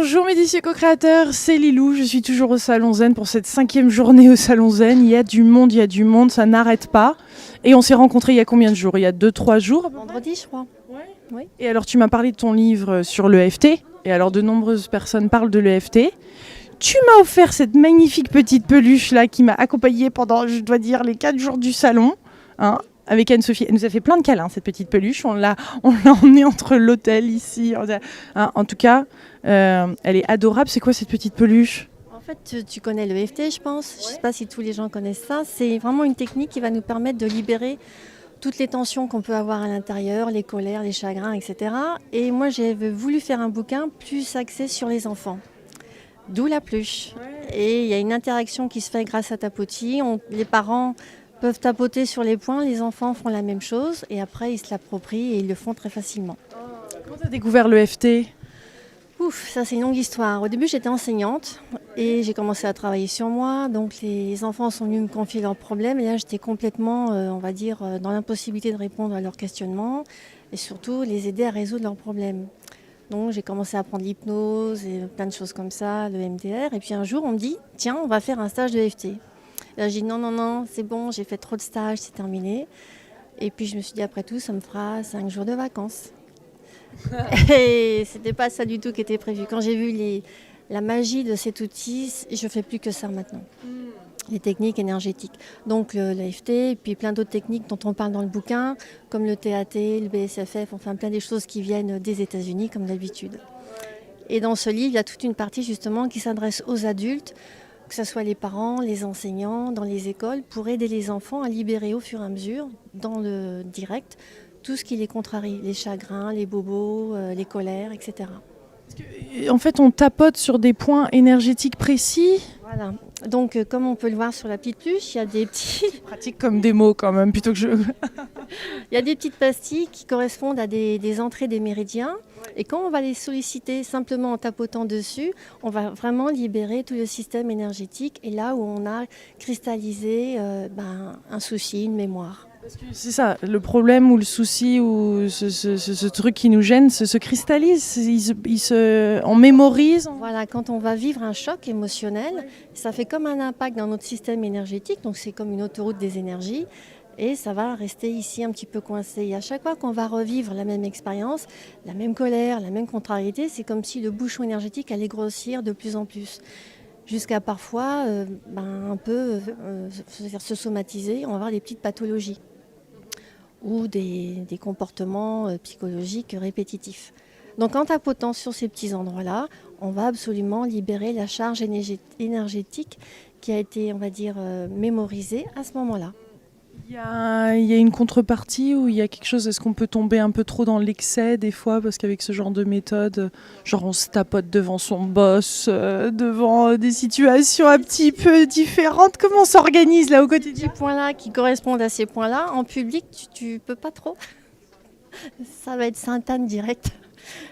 Bonjour mes dicieux co-créateurs, c'est Lilou, je suis toujours au Salon Zen pour cette 5e journée au Salon Zen. Il y a du monde, ça n'arrête pas. Et on s'est rencontrés il y a combien de jours? Il y a 2-3 jours? Vendredi, je crois. Ouais. Oui. Et alors tu m'as parlé de ton livre sur l'EFT, et alors de nombreuses personnes parlent de l'EFT. Tu m'as offert cette magnifique petite peluche là qui m'a accompagnée pendant, je dois dire, les 4 jours du salon. Hein, avec Anne-Sophie. Elle nous a fait plein de câlins, cette petite peluche. On l'a emmenée entre l'hôtel ici. Hein, en tout cas, elle est adorable. C'est quoi cette petite peluche? En fait, tu connais le EFT, je pense. Je ne sais pas si tous les gens connaissent ça. C'est vraiment une technique qui va nous permettre de libérer toutes les tensions qu'on peut avoir à l'intérieur, les colères, les chagrins, etc. Et moi, j'ai voulu faire un bouquin plus axé sur les enfants. D'où la peluche. Et il y a une interaction qui se fait grâce à Tapoti. Les parents peuvent tapoter sur les points, les enfants font la même chose et après ils se l'approprient et ils le font très facilement. Comment tu as découvert l'EFT? Ouf, ça c'est une longue histoire. Au début j'étais enseignante et j'ai commencé à travailler sur moi. Donc les enfants sont venus me confier leurs problèmes et là j'étais complètement, on va dire, dans l'impossibilité de répondre à leurs questionnements et surtout les aider à résoudre leurs problèmes. Donc j'ai commencé à apprendre l'hypnose et plein de choses comme ça, le MDR. Et puis un jour on me dit, tiens on va faire un stage de EFT. Là, j'ai dit non, c'est bon, j'ai fait trop de stages, c'est terminé. Et puis je me suis dit, après tout, ça me fera 5 jours de vacances. Et c'était pas ça du tout qui était prévu. Quand j'ai vu la magie de cet outil, je fais plus que ça maintenant. Les techniques énergétiques. Donc l'EFT, et puis plein d'autres techniques dont on parle dans le bouquin, comme le TAT, le BSFF, enfin plein des choses qui viennent des États-Unis, comme d'habitude. Et dans ce livre, il y a toute une partie justement qui s'adresse aux adultes, que ce soit les parents, les enseignants, dans les écoles, pour aider les enfants à libérer au fur et à mesure, dans le direct, tout ce qui les contrarie, les chagrins, les bobos, les colères, etc. En fait, on tapote sur des points énergétiques précis. Voilà. Donc, comme on peut le voir sur la petite peluche, il y a des petits... Pratique comme des mots quand même, plutôt que je... Il y a des petites pastilles qui correspondent à des entrées des méridiens. Et quand on va les solliciter simplement en tapotant dessus, on va vraiment libérer tout le système énergétique. Et là où on a cristallisé un souci, une mémoire. Parce que c'est ça, le problème ou le souci ou ce truc qui nous gêne se cristallise, on mémorise. Voilà, quand on va vivre un choc émotionnel, ça fait comme un impact dans notre système énergétique. Donc c'est comme une autoroute des énergies. Et ça va rester ici un petit peu coincé. Et à chaque fois qu'on va revivre la même expérience, la même colère, la même contrariété, c'est comme si le bouchon énergétique allait grossir de plus en plus. Jusqu'à parfois un peu se somatiser, on va avoir des petites pathologies ou des comportements psychologiques répétitifs. Donc en tapotant sur ces petits endroits-là, on va absolument libérer la charge énergétique qui a été, on va dire, mémorisée à ce moment-là. Il y a une contrepartie où il y a quelque chose, est-ce qu'on peut tomber un peu trop dans l'excès des fois, parce qu'avec ce genre de méthode, genre on se tapote devant son boss, devant des situations un petit peu différentes, comment on s'organise là au quotidien? Ces points-là qui correspondent à ces points-là, en public, tu peux pas trop. Ça va être Sainte-Anne direct.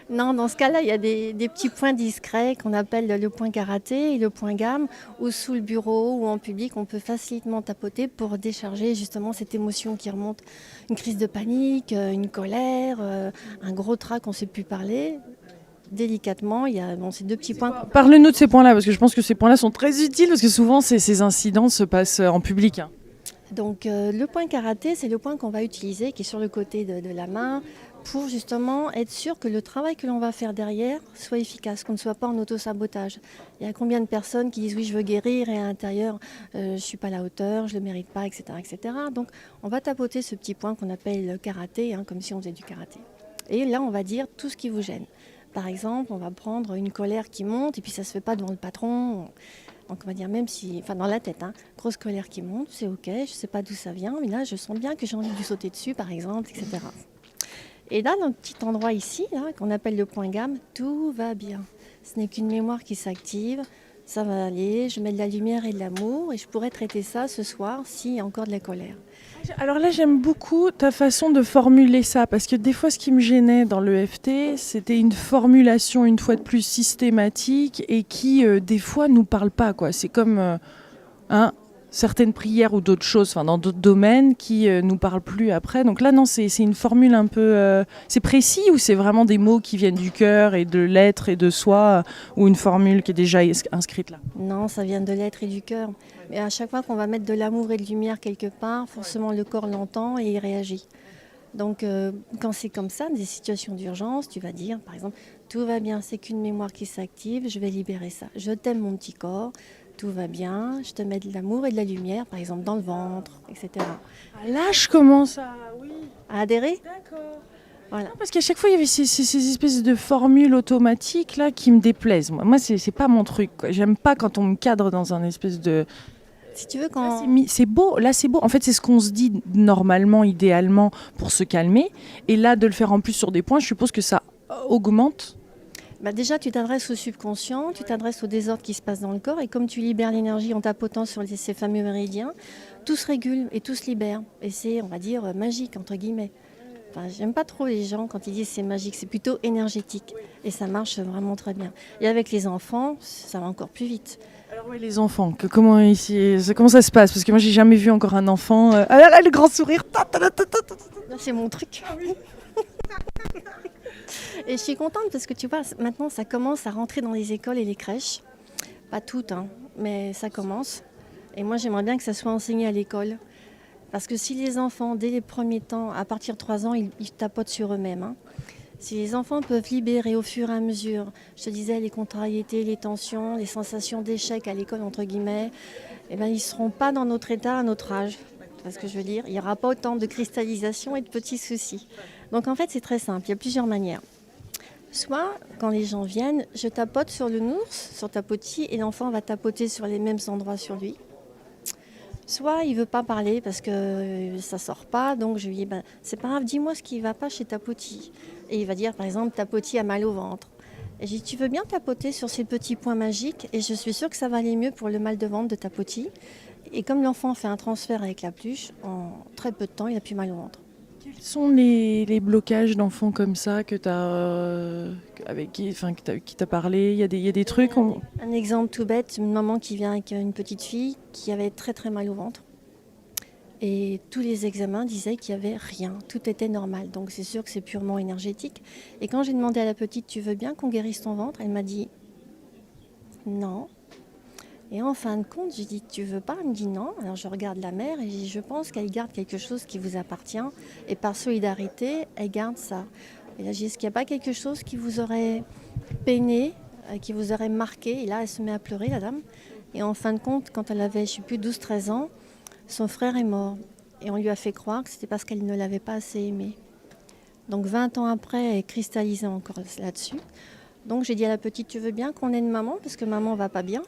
Non, dans ce cas-là, il y a des petits points discrets qu'on appelle le point karaté et le point gamme, où sous le bureau ou en public, on peut facilement tapoter pour décharger justement cette émotion qui remonte. Une crise de panique, une colère, un gros trac, on ne sait plus parler. Délicatement, il y a ces deux petits points. Parle-nous de ces points-là, parce que je pense que ces points-là sont très utiles, parce que souvent ces incidents se passent en public. Hein. Donc le point karaté, c'est le point qu'on va utiliser, qui est sur le côté de la main, pour justement être sûr que le travail que l'on va faire derrière soit efficace, qu'on ne soit pas en auto-sabotage. Il y a combien de personnes qui disent oui je veux guérir et à l'intérieur je ne suis pas à la hauteur, je ne le mérite pas, etc., etc. Donc on va tapoter ce petit point qu'on appelle le karaté, comme si on faisait du karaté. Et là on va dire tout ce qui vous gêne. Par exemple, on va prendre une colère qui monte et puis ça ne se fait pas devant le patron. Donc on va dire même si, enfin dans la tête, grosse colère qui monte, c'est ok, je ne sais pas d'où ça vient, mais là je sens bien que j'ai envie de lui sauter dessus par exemple, etc. Et là, dans le petit endroit ici, là, qu'on appelle le point gamme, tout va bien. Ce n'est qu'une mémoire qui s'active, ça va aller, je mets de la lumière et de l'amour et je pourrais traiter ça ce soir s'il y a encore de la colère. Alors là, j'aime beaucoup ta façon de formuler ça, parce que des fois, ce qui me gênait dans l'EFT, c'était une formulation, une fois de plus, systématique et qui, des fois, nous parle pas, quoi. C'est comme... certaines prières ou d'autres choses, dans d'autres domaines qui nous parlent plus après. Donc là, non, c'est une formule un peu... c'est précis ou c'est vraiment des mots qui viennent du cœur et de l'être et de soi ou une formule qui est déjà inscrite là? Non, ça vient de l'être et du cœur. Mais à chaque fois qu'on va mettre de l'amour et de lumière quelque part, forcément le corps l'entend et il réagit. Donc quand c'est comme ça, des situations d'urgence, tu vas dire par exemple, tout va bien, c'est qu'une mémoire qui s'active, je vais libérer ça. Je t'aime mon petit corps, tout va bien, je te mets de l'amour et de la lumière, par exemple dans le ventre, etc. Ah, là, je commence à... Oui, À adhérer. d'accord. Voilà. Non, parce qu'à chaque fois, il y avait ces espèces de formules automatiques là qui me déplaisent. Moi c'est pas mon truc, quoi. J'aime pas quand on me cadre dans un espèce de... Si tu veux, Là, quand... c'est beau, là c'est beau. En fait, c'est ce qu'on se dit normalement, idéalement, pour se calmer. Et là, de le faire en plus sur des points, je suppose que ça augmente. Déjà, tu t'adresses au subconscient, tu t'adresses au désordre qui se passe dans le corps, et comme tu libères l'énergie en tapotant sur ces fameux méridiens, tout se régule et tout se libère. Et c'est, on va dire, magique, entre guillemets. Enfin, j'aime pas trop les gens quand ils disent c'est magique, c'est plutôt énergétique. Et ça marche vraiment très bien. Et avec les enfants, ça va encore plus vite. Alors oui, les enfants, comment ça se passe? Parce que moi, j'ai jamais vu encore un enfant. Ah là là, le grand sourire. Là, c'est mon truc. Et je suis contente parce que tu vois, maintenant, ça commence à rentrer dans les écoles et les crèches. Pas toutes, hein, mais ça commence. Et moi, j'aimerais bien que ça soit enseigné à l'école. Parce que si les enfants, dès les premiers temps, à partir de 3 ans, ils tapotent sur eux-mêmes, hein. Si les enfants peuvent libérer au fur et à mesure, je te disais, les contrariétés, les tensions, les sensations d'échec à l'école, entre guillemets, eh ben, ils ne seront pas dans notre état à notre âge. Tu vois ce que je veux dire? Il n'y aura pas autant de cristallisation et de petits soucis. Donc en fait, c'est très simple, il y a plusieurs manières. Soit, quand les gens viennent, je tapote sur le nours, sur tapotis, et l'enfant va tapoter sur les mêmes endroits sur lui. Soit il veut pas parler parce que ça sort pas, donc je lui dis c'est pas grave, dis-moi ce qui va pas chez Tapoti. Et il va dire par exemple Tapoti a mal au ventre. Et je dis tu veux bien tapoter sur ces petits points magiques et je suis sûre que ça va aller mieux pour le mal de ventre de Tapoti. Et comme l'enfant fait un transfert avec la pluche, en très peu de temps il a plus mal au ventre. Quels sont les blocages d'enfants comme ça que qui t'a parlé? Il y a des trucs. Un exemple tout bête, une maman qui vient avec une petite fille qui avait très très mal au ventre. Et tous les examens disaient qu'il n'y avait rien, tout était normal. Donc c'est sûr que c'est purement énergétique. Et quand j'ai demandé à la petite, tu veux bien qu'on guérisse ton ventre? Elle m'a dit non. Et en fin de compte, j'ai dit tu veux pas? Elle me dit non. Alors je regarde la mère et je dis je pense qu'elle garde quelque chose qui vous appartient. Et par solidarité, elle garde ça. Et là j'ai dit est-ce qu'il n'y a pas quelque chose qui vous aurait peiné, qui vous aurait marqué? Et là elle se met à pleurer, la dame. Et en fin de compte, quand elle avait, je sais plus, 12-13 ans, son frère est mort et on lui a fait croire que c'était parce qu'elle ne l'avait pas assez aimé. Donc 20 ans après, elle est cristallisée encore là-dessus. Donc j'ai dit à la petite, tu veux bien qu'on aide maman parce que maman va pas bien.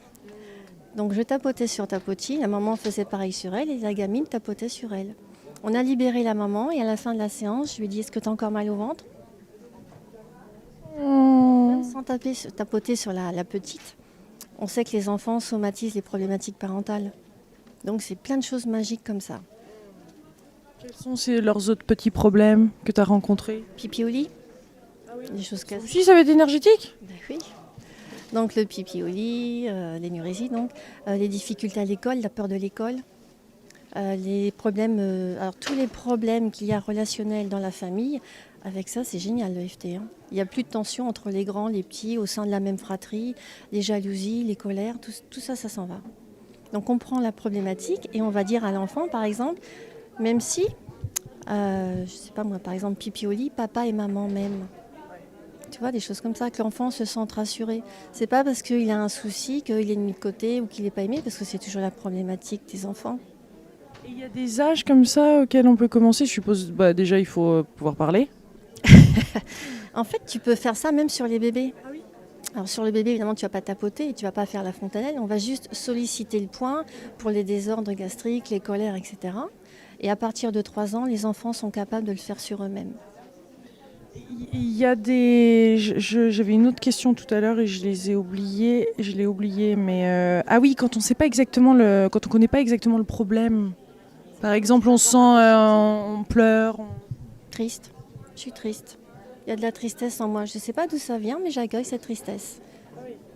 Donc je tapotais sur Tapoti, la maman faisait pareil sur elle et la gamine tapotait sur elle. On a libéré la maman et à la fin de la séance, je lui ai dit, est-ce que tu as encore mal au ventre? Même sans tapoter sur la petite, on sait que les enfants somatisent les problématiques parentales. Donc c'est plein de choses magiques comme ça. Quels sont leurs autres petits problèmes que tu as rencontrés? Pipi au lit, des choses comme ça. Si, ça va être énergétique? Ben oui. Donc le pipi au lit, l'énurésie, donc les difficultés à l'école, la peur de l'école, les problèmes, alors tous les problèmes qu'il y a relationnels dans la famille. Avec ça, c'est génial l'EFT. Hein. Il n'y a plus de tension entre les grands, les petits, au sein de la même fratrie, les jalousies, les colères, tout ça, ça s'en va. Donc on prend la problématique et on va dire à l'enfant, par exemple, même si, je sais pas moi, par exemple, pipi au lit, papa et maman m'aiment. Tu vois, des choses comme ça, que l'enfant se sente rassuré. C'est pas parce qu'il a un souci qu'il est mis de côté ou qu'il n'est pas aimé, parce que c'est toujours la problématique des enfants. Et il y a des âges comme ça auxquels on peut commencer? Je suppose, déjà, il faut pouvoir parler. En fait, tu peux faire ça même sur les bébés. Ah oui. Alors sur le bébé, évidemment, tu ne vas pas tapoter et tu ne vas pas faire la fontanelle. On va juste solliciter le point pour les désordres gastriques, les colères, etc. Et à partir de 3 ans, les enfants sont capables de le faire sur eux-mêmes. Il y a des... J'avais une autre question tout à l'heure et je l'ai oubliée, mais... Ah oui, quand on sait pas exactement quand on connaît pas exactement le problème. Par exemple, on sent, on pleure. Triste. Je suis triste. Il y a de la tristesse en moi. Je ne sais pas d'où ça vient, mais j'accueille cette tristesse.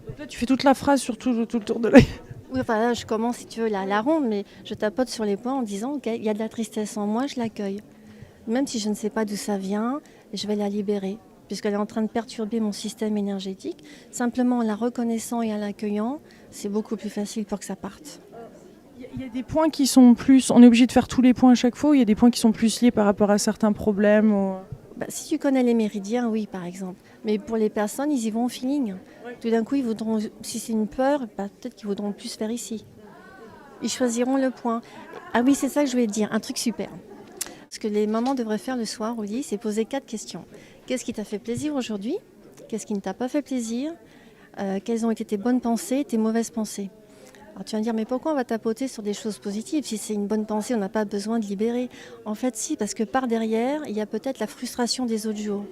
Donc là, tu fais toute la phrase sur tout le tour de l'œil. Oui, enfin là, je commence, si tu veux, la ronde, mais je tapote sur les points en disant, OK, il y a de la tristesse en moi, je l'accueille. Même si je ne sais pas d'où ça vient, je vais la libérer, puisqu'elle est en train de perturber mon système énergétique. Simplement en la reconnaissant et en l'accueillant, c'est beaucoup plus facile pour que ça parte. Il y a des points qui sont plus... On est obligé de faire tous les points à chaque fois ou il y a des points qui sont plus liés par rapport à certains problèmes Bah, si tu connais les méridiens, oui, par exemple. Mais pour les personnes, ils y vont au feeling. Tout d'un coup, ils voudront, si c'est une peur, bah, peut-être qu'ils voudront plus faire ici. Ils choisiront le point. Ah oui, c'est ça que je voulais te dire, un truc super. Ce que les mamans devraient faire le soir au lit, c'est poser 4 questions. Qu'est-ce qui t'a fait plaisir aujourd'hui? Qu'est-ce qui ne t'a pas fait plaisir? Quelles ont été tes bonnes pensées, tes mauvaises pensées? Alors tu vas me dire, mais pourquoi on va tapoter sur des choses positives? Si c'est une bonne pensée, on n'a pas besoin de libérer. En fait, si, parce que par derrière, il y a peut-être la frustration des autres jours.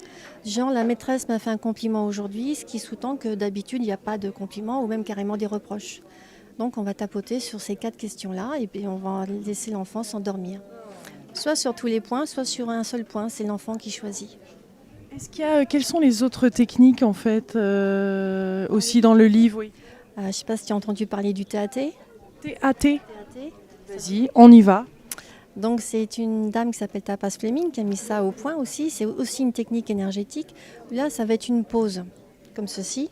Genre, la maîtresse m'a fait un compliment aujourd'hui, ce qui sous-tend que d'habitude, il n'y a pas de compliment ou même carrément des reproches. Donc, on va tapoter sur ces 4 questions-là et puis on va laisser l'enfant s'endormir. Soit sur tous les points, soit sur un seul point, c'est l'enfant qui choisit. Quelles sont les autres techniques en fait aussi dans le livre? Oui. Je ne sais pas si tu as entendu parler du TAT. TAT. TAT. Vas-y, on y va. Donc c'est une dame qui s'appelle Tapas Fleming qui a mis ça au point aussi. C'est aussi une technique énergétique. Là, ça va être une pause, comme ceci.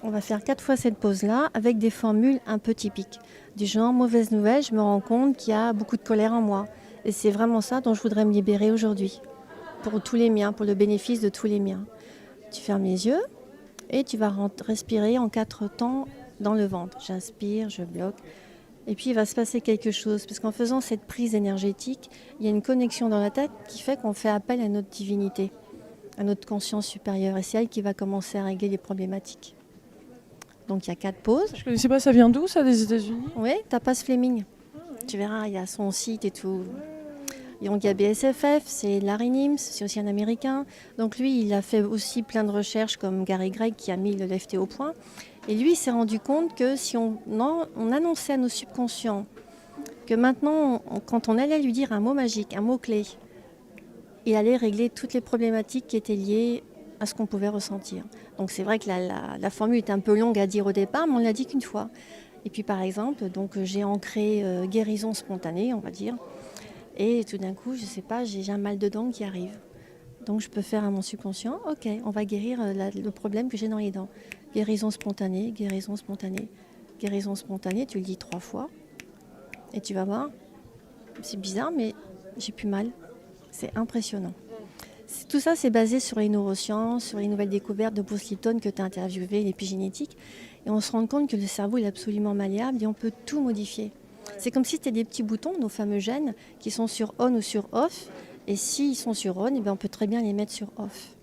On va faire 4 fois cette pause-là avec des formules un peu typiques. Du genre, mauvaise nouvelle, je me rends compte qu'il y a beaucoup de colère en moi. Et c'est vraiment ça dont je voudrais me libérer aujourd'hui. Pour tous les miens, pour le bénéfice de tous les miens. Tu fermes les yeux et tu vas respirer en 4 temps dans le ventre. J'inspire, je bloque. Et puis il va se passer quelque chose, parce qu'en faisant cette prise énergétique, il y a une connexion dans la tête qui fait qu'on fait appel à notre divinité, à notre conscience supérieure. Et c'est elle qui va commencer à régler les problématiques. Donc il y a 4 pauses. Je ne connaissais pas, ça vient d'où ça, des États-Unis? Oui, Tapas Fleming. Tu verras, il y a son site et tout. Et donc il y a BSFF, c'est Larry Nims, c'est aussi un Américain. Donc lui, il a fait aussi plein de recherches comme Gary Gregg qui a mis le l'EFT au point. Et lui, il s'est rendu compte que si on annonçait à nos subconscients que maintenant, quand on allait lui dire un mot magique, un mot-clé, il allait régler toutes les problématiques qui étaient liées à ce qu'on pouvait ressentir. Donc c'est vrai que la formule est un peu longue à dire au départ, mais on ne l'a dit qu'une fois. Et puis par exemple, donc, j'ai ancré guérison spontanée, on va dire. Et tout d'un coup, je ne sais pas, j'ai un mal de dents qui arrive. Donc je peux faire à mon subconscient, ok, on va guérir le problème que j'ai dans les dents. Guérison spontanée, guérison spontanée, guérison spontanée, tu le dis 3 fois. Et tu vas voir, c'est bizarre, mais j'ai plus mal. C'est impressionnant. Tout ça, c'est basé sur les neurosciences, sur les nouvelles découvertes de Bruce Lipton que tu as interviewé, l'épigénétique. Et on se rend compte que le cerveau est absolument malléable et on peut tout modifier. C'est comme si c'était des petits boutons, nos fameux gènes, qui sont sur on ou sur off. Et s'ils sont sur on, eh bien, on peut très bien les mettre sur off.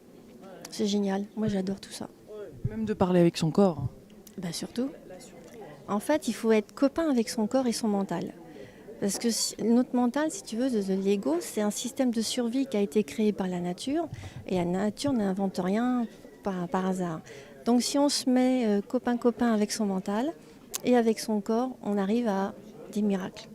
C'est génial. Moi, j'adore tout ça. Même de parler avec son corps. Bah, surtout. En fait, il faut être copain avec son corps et son mental. Parce que notre mental, si tu veux, l'ego, c'est un système de survie qui a été créé par la nature. Et la nature n'invente rien par hasard. Donc si on se met copain-copain avec son mental et avec son corps, on arrive à des miracles.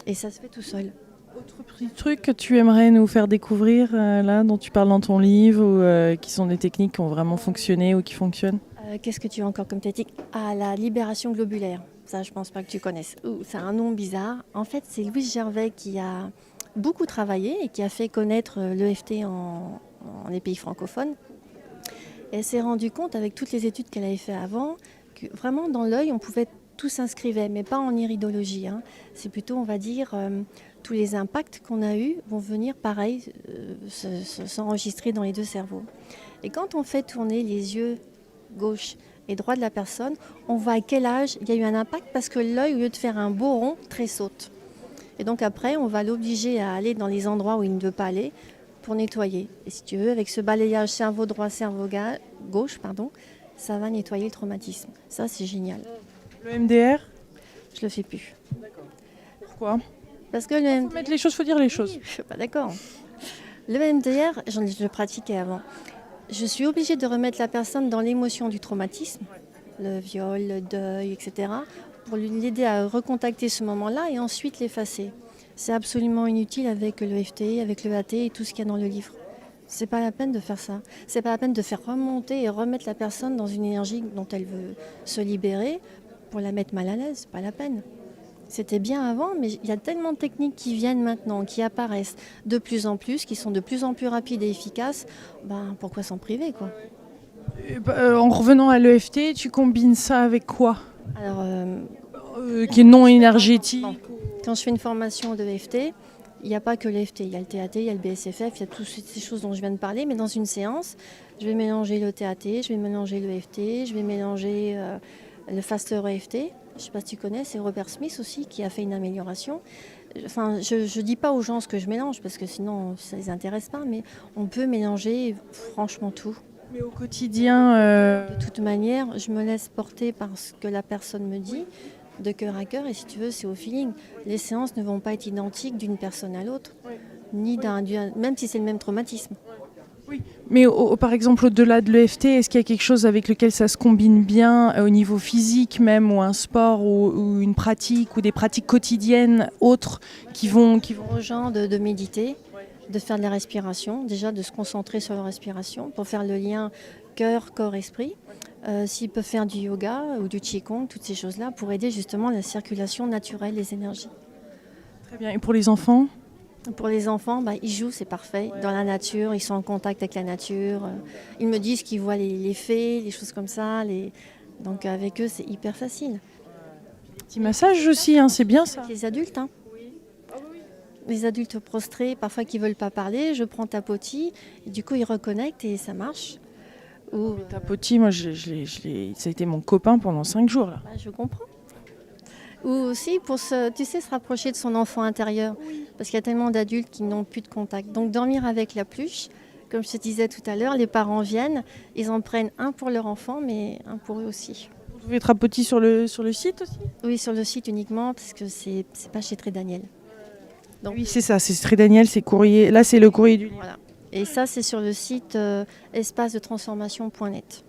Et ça se fait tout seul. Autre petit truc que tu aimerais nous faire découvrir, là, dont tu parles dans ton livre, ou qui sont des techniques qui ont vraiment fonctionné ou qui fonctionnent? Qu'est-ce que tu as encore comme technique? Ah, la libération globulaire. Ça, je pense pas que tu connaisses. C'est un nom bizarre. En fait, c'est Louise Gervais qui a beaucoup travaillé et qui a fait connaître l'EFT en les pays francophones. Et elle s'est rendue compte, avec toutes les études qu'elle avait fait avant, que vraiment dans l'œil, on pouvait tout s'inscrivait, mais pas en iridologie. C'est plutôt, on va dire, tous les impacts qu'on a eus vont venir, pareil, s'enregistrer dans les 2 cerveaux. Et quand on fait tourner les yeux gauche et droit de la personne, on voit à quel âge il y a eu un impact, parce que l'œil, au lieu de faire un beau rond, tressaute. Et donc après, on va l'obliger à aller dans les endroits où il ne veut pas aller pour nettoyer. Et si tu veux, avec ce balayage cerveau droit, cerveau gauche, ça va nettoyer le traumatisme. Ça, c'est génial. Le MDR? Je le fais plus. D'accord. Pourquoi? Parce que Il faut mettre les choses, il faut dire les choses. Oui, je suis pas d'accord. Le MDR, je le pratiquais avant. Je suis obligée de remettre la personne dans l'émotion du traumatisme, le viol, le deuil, etc., pour l'aider à recontacter ce moment-là et ensuite l'effacer. C'est absolument inutile avec le FT, avec le AT et tout ce qu'il y a dans le livre. C'est pas la peine de faire ça. C'est pas la peine de faire remonter et remettre la personne dans une énergie dont elle veut se libérer pour la mettre mal à l'aise, pas la peine. C'était bien avant, mais il y a tellement de techniques qui viennent maintenant, qui apparaissent de plus en plus, qui sont de plus en plus rapides et efficaces. Ben, pourquoi s'en priver, quoi? En revenant à l'EFT, tu combines ça avec quoi Alors, qui est non énergétique? quand je fais une formation de EFT, il n'y a pas que l'EFT, il y a le TAT, il y a le BSFF, il y a toutes ces choses dont je viens de parler, mais dans une séance, je vais mélanger le TAT, je vais mélanger le EFT, je vais mélanger le Faster EFT. Je ne sais pas si tu connais, c'est Robert Smith aussi qui a fait une amélioration. Enfin, je ne dis pas aux gens ce que je mélange parce que sinon ça ne les intéresse pas, mais on peut mélanger franchement tout. Mais au quotidien, De toute manière, je me laisse porter par ce que la personne me dit, de cœur à cœur, et si tu veux, c'est au feeling. Les séances ne vont pas être identiques d'une personne à l'autre, ni même si c'est le même traumatisme. oui. Mais par exemple, au-delà de l'EFT, est-ce qu'il y a quelque chose avec lequel ça se combine bien au niveau physique même, ou un sport, ou une pratique, ou des pratiques quotidiennes autres qui vont... Aux gens de méditer, de faire de la respiration, déjà de se concentrer sur la respiration pour faire le lien cœur, corps, esprit. S'ils peuvent faire du yoga ou du qigong, toutes ces choses-là, pour aider justement la circulation naturelle des énergies. Très bien. Et pour les enfants ? Pour les enfants, ils jouent, c'est parfait. Dans la nature, ils sont en contact avec la nature. Ils me disent qu'ils voient les fées, les choses comme ça. Donc avec eux, c'est hyper facile. Petit massage aussi, hein, c'est bien ça. Les adultes, les adultes prostrés, parfois qui ne veulent pas parler, je prends tapotis, et du coup ils reconnectent et ça marche. Ou, Tapoti, moi, ça a été mon copain pendant 5 jours. Là. je comprends. Ou aussi pour se rapprocher de son enfant intérieur, parce qu'il y a tellement d'adultes qui n'ont plus de contact. Donc dormir avec la pluche, comme je te disais tout à l'heure, les parents viennent, ils en prennent un pour leur enfant, mais un pour eux aussi. Vous pouvez Tapoti sur le site aussi ? Oui, sur le site uniquement, parce que c'est pas chez Très Daniel. Donc, oui, c'est ça, c'est Très Daniel, c'est courrier. Là, c'est le courrier du livre. Voilà. Et ça, c'est sur le site espacedetransformation.net.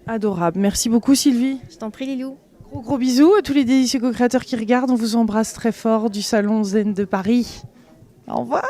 Adorable. Merci beaucoup, Sylvie. Je t'en prie, Lilou. Gros bisous à tous les délicieux co-créateurs qui regardent. On vous embrasse très fort du Salon Zen de Paris. Au revoir.